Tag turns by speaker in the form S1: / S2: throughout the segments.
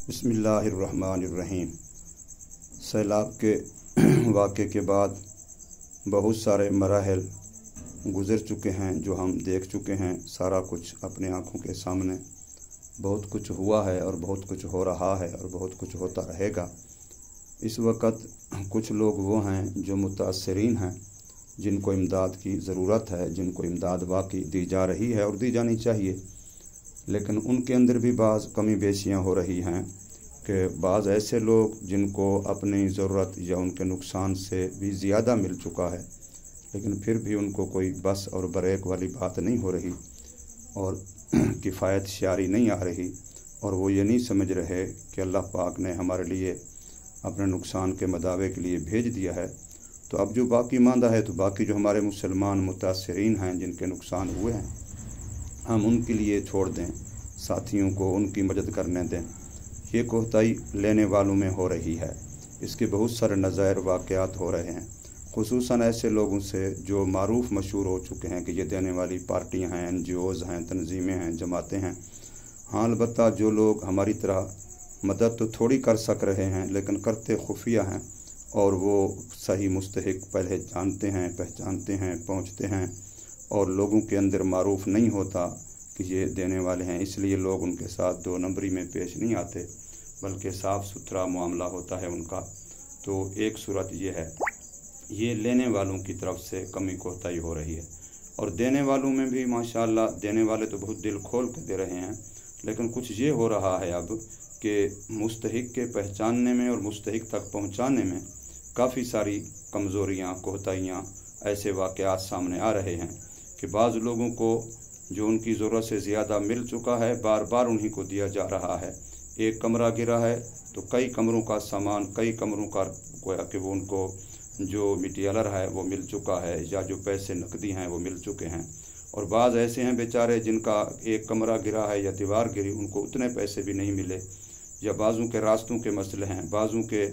S1: बिस्मिल्लाहिर्रहमानिर्रहीम। सैलाब के वाक़े के बाद बहुत सारे मराहल गुज़र चुके हैं, जो हम देख चुके हैं। सारा कुछ अपने आँखों के सामने बहुत कुछ हुआ है और बहुत कुछ हो रहा है और बहुत कुछ होता रहेगा। इस वक्त कुछ लोग वो हैं जो मुतासरीन हैं, जिनको इमदाद की ज़रूरत है, जिनको इमदाद वाकई दी जा रही है और दी जानी चाहिए, लेकिन उनके अंदर भी बाज़ कमी बेशियाँ हो रही हैं कि बाज़ ऐसे लोग जिनको अपनी ज़रूरत या उनके नुकसान से भी ज़्यादा मिल चुका है, लेकिन फिर भी उनको कोई बस और ब्रेक वाली बात नहीं हो रही और किफ़ायत शारी नहीं आ रही, और वो ये नहीं समझ रहे कि अल्लाह पाक ने हमारे लिए अपने नुकसान के मदावे के लिए भेज दिया है। तो अब जो बाकी मांदा है, तो बाकी जो हमारे मुसलमान मुतासरीन हैं, जिनके नुकसान हुए हैं, हम उनके लिए छोड़ दें, साथियों को उनकी मदद करने दें। ये कोताही लेने वालों में हो रही है। इसके बहुत सारे नज़ायर वाक़यात हो रहे हैं, खुसूसन ऐसे लोगों से जो मारूफ मशहूर हो चुके हैं कि ये देने वाली पार्टियां हैं, NGOs हैं, तंजीमें हैं, जमातें हैं। हाँ, अलबत्ता जो लोग हमारी तरह मदद तो थोड़ी कर सक रहे हैं, लेकिन करते खुफिया हैं, और वो सही मुस्तहिक पहले जानते हैं, पहचानते हैं, पहुँचते हैं, और लोगों के अंदर मारूफ नहीं होता कि ये देने वाले हैं, इसलिए लोग उनके साथ दो नंबरी में पेश नहीं आते, बल्कि साफ़ सुथरा मामला होता है उनका। तो एक सूरत ये है, ये लेने वालों की तरफ से कमी कोताही हो रही है। और देने वालों में भी माशाअल्लाह देने वाले तो बहुत दिल खोल के दे रहे हैं, लेकिन कुछ ये हो रहा है अब कि मुस्तहिक के पहचानने में और मुस्तहिक तक पहुंचाने में काफ़ी सारी कमज़ोरियां, कोताहियां, ऐसे वाक़यात सामने आ रहे हैं कि बाज़ लोगों को जो उनकी ज़रूरत से ज़्यादा मिल चुका है, बार बार उन्हीं को दिया जा रहा है। एक कमरा गिरा है तो कई कमरों का सामान, कई कमरों का गोया कि वो उनको जो मटीरियल है वो मिल चुका है, या जो पैसे नकदी हैं वो मिल चुके हैं। और बाज़ ऐसे हैं बेचारे जिनका एक कमरा गिरा है या दीवार गिरी, उनको उतने पैसे भी नहीं मिले, या बाज़ों के रास्तों के मसले हैं, बाज़ों के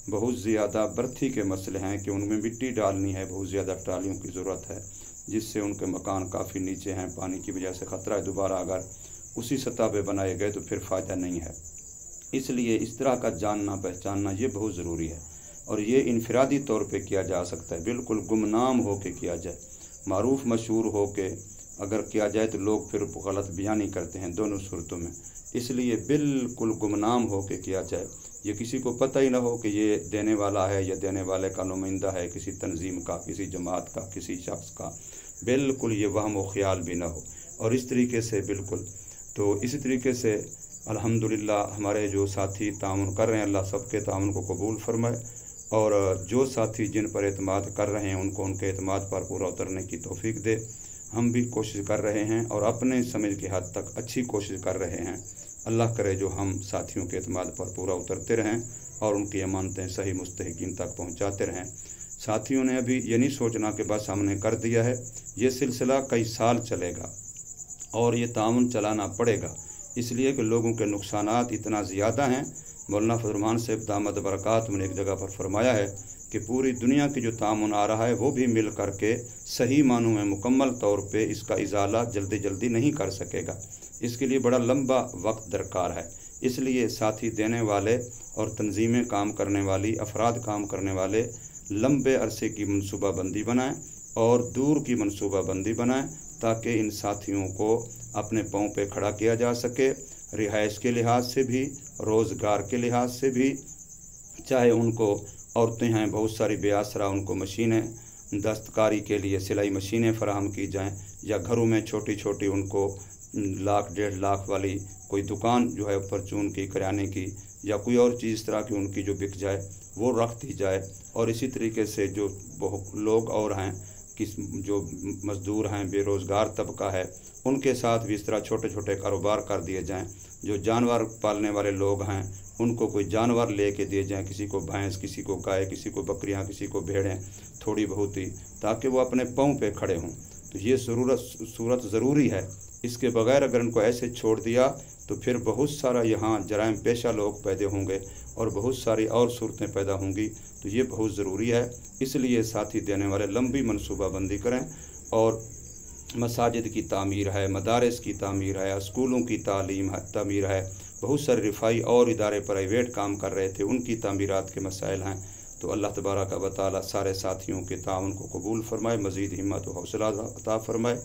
S1: बहुत ज़्यादा बर्थी के मसले हैं कि उनमें मिट्टी डालनी है, बहुत ज़्यादा ट्रालियों की ज़रूरत है, जिससे उनके मकान काफ़ी नीचे हैं, पानी की वजह से ख़तरा है। दोबारा अगर उसी सतह पे बनाए गए तो फिर फ़ायदा नहीं है। इसलिए इस तरह का जानना पहचानना ये बहुत ज़रूरी है, और ये इनफरादी तौर पे किया जा सकता है, बिल्कुल गुमनाम हो के किया जाए। मारूफ मशहूर हो के अगर किया जाए तो लोग फिर गलत बयानी करते हैं दोनों सूरतों में, इसलिए बिल्कुल गुमनाम हो के किया जाए। ये किसी को पता ही ना हो कि ये देने वाला है या देने वाले का नुमाइंदा है, किसी तंजीम का, किसी जमात का, किसी शख्स का, बिल्कुल ये वहम व ख्याल भी ना हो। और इस तरीके से बिल्कुल, तो इसी तरीके से अल्हम्दुलिल्लाह हमारे जो साथी ताउन कर रहे हैं, अल्लाह सबके ताउन को कबूल फरमाए, और जो साथी जिन पर एतमाद कर रहे हैं उनको उनके एतमाद पर पूरा उतरने की तौफीक दे। हम भी कोशिश कर रहे हैं और अपने समझ की हद तक अच्छी कोशिश कर रहे हैं। अल्लाह करे जो हम साथियों के एतमाद पर पूरा उतरते रहें और उनकी अमानतें सही मुस्तहिकीन तक पहुँचाते रहें। साथियों ने अभी ये नहीं सोचना कि बस हमने कर दिया है, ये सिलसिला कई साल चलेगा और ये ताउन चलाना पड़ेगा, इसलिए कि लोगों के नुकसानात इतना ज़्यादा हैं। मौलाना फरमान साहब दामद बरकात ने एक जगह पर फरमाया है कि पूरी दुनिया की जो तामुन आ रहा है वो भी मिल कर के सही मानों में मुकम्मल तौर पे इसका इजाला जल्दी जल्दी नहीं कर सकेगा। इसके लिए बड़ा लंबा वक्त दरकार है। इसलिए साथी देने वाले और तंजीमें काम करने वाली, अफराद काम करने वाले लंबे अरसे की मनसूबाबंदी बनाएं और दूर की मनसूबाबंदी बनाएं, ताकि इन साथियों को अपने पाँव पे खड़ा किया जा सके, रिहाइश के लिहाज से भी, रोज़गार के लिहाज से भी। चाहे उनको औरतें हैं बहुत सारी बेआसरा, उनको मशीनें, दस्तकारी के लिए सिलाई मशीनें फराहम की जाएं, या घरों में छोटी छोटी उनको 1 लाख 1.5 लाख वाली कोई दुकान जो है परचून की, करियाने की, या कोई और चीज़ इस तरह की उनकी जो बिक जाए वो रख दी जाए। और इसी तरीके से जो बहुत लोग और हैं जो मज़दूर हैं, बेरोज़गार तबका है, उनके साथ भी इस तरह छोटे छोटे कारोबार कर दिए जाएं। जो जानवर पालने वाले लोग हैं उनको कोई जानवर ले के दिए जाएँ, किसी को भैंस, किसी को गाय, किसी को बकरियां, किसी को भेड़ें, थोड़ी बहुत ही, ताकि वो अपने पाँव पे खड़े हों। तो ये सूरत ज़रूरी है। इसके बगैर अगर इनको ऐसे छोड़ दिया तो फिर बहुत सारा यहाँ जराइम पेशा लोग पैदा होंगे और बहुत सारी और सूरतें पैदा होंगी। तो ये बहुत ज़रूरी है। इसलिए साथी देने वाले लंबी मनसूबाबंदी करें, और मसाजिद की तामीर है, मदारस की तामीर है, स्कूलों की तामीर है, بہت سارے رفائی اور ادارے پرائیویٹ کام کر رہے تھے، ان کی تعمیرات کے مسائل ہیں۔ تو اللہ تبارک و تعالی سارے ساتھیوں کے تعاون کو قبول فرمائے، مزید ہمت و حوصلہ عطا فرمائے۔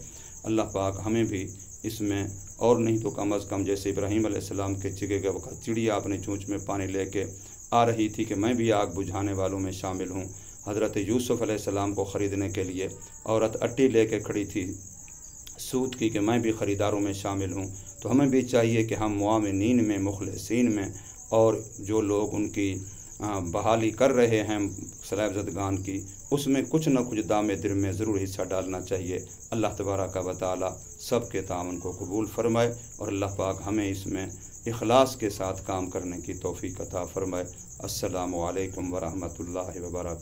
S1: اللہ پاک ہمیں بھی اس میں، اور نہیں تو کم از کم جیسے ابراہیم علیہ السلام کے چگے کے وقت چڑیا اپنے چونچ میں پانی لے کے آ رہی تھی کہ میں بھی آگ بجھانے والوں میں شامل ہوں، حضرت یوسف علیہ السلام کو خریدنے کے لیے عورت اٹی لے کے کھڑی تھی سود کی کہ میں بھی خریداروں میں شامل ہوں، تو ہمیں بھی چاہیے کہ ہم معاونین میں، مخلصین میں، اور جو لوگ ان کی بحالی کر رہے ہیں سلیب زدگان کی، اس میں کچھ نہ کچھ دام در میں ضرور حصہ ڈالنا چاہیے۔ اللہ تبارک و تعالی سب کے تعاون کو قبول فرمائے، اور اللہ پاک ہمیں اس میں اخلاص کے ساتھ کام کرنے کی توفیق عطا فرمائے۔ السلام علیکم ورحمۃ اللہ وبرکاتہ۔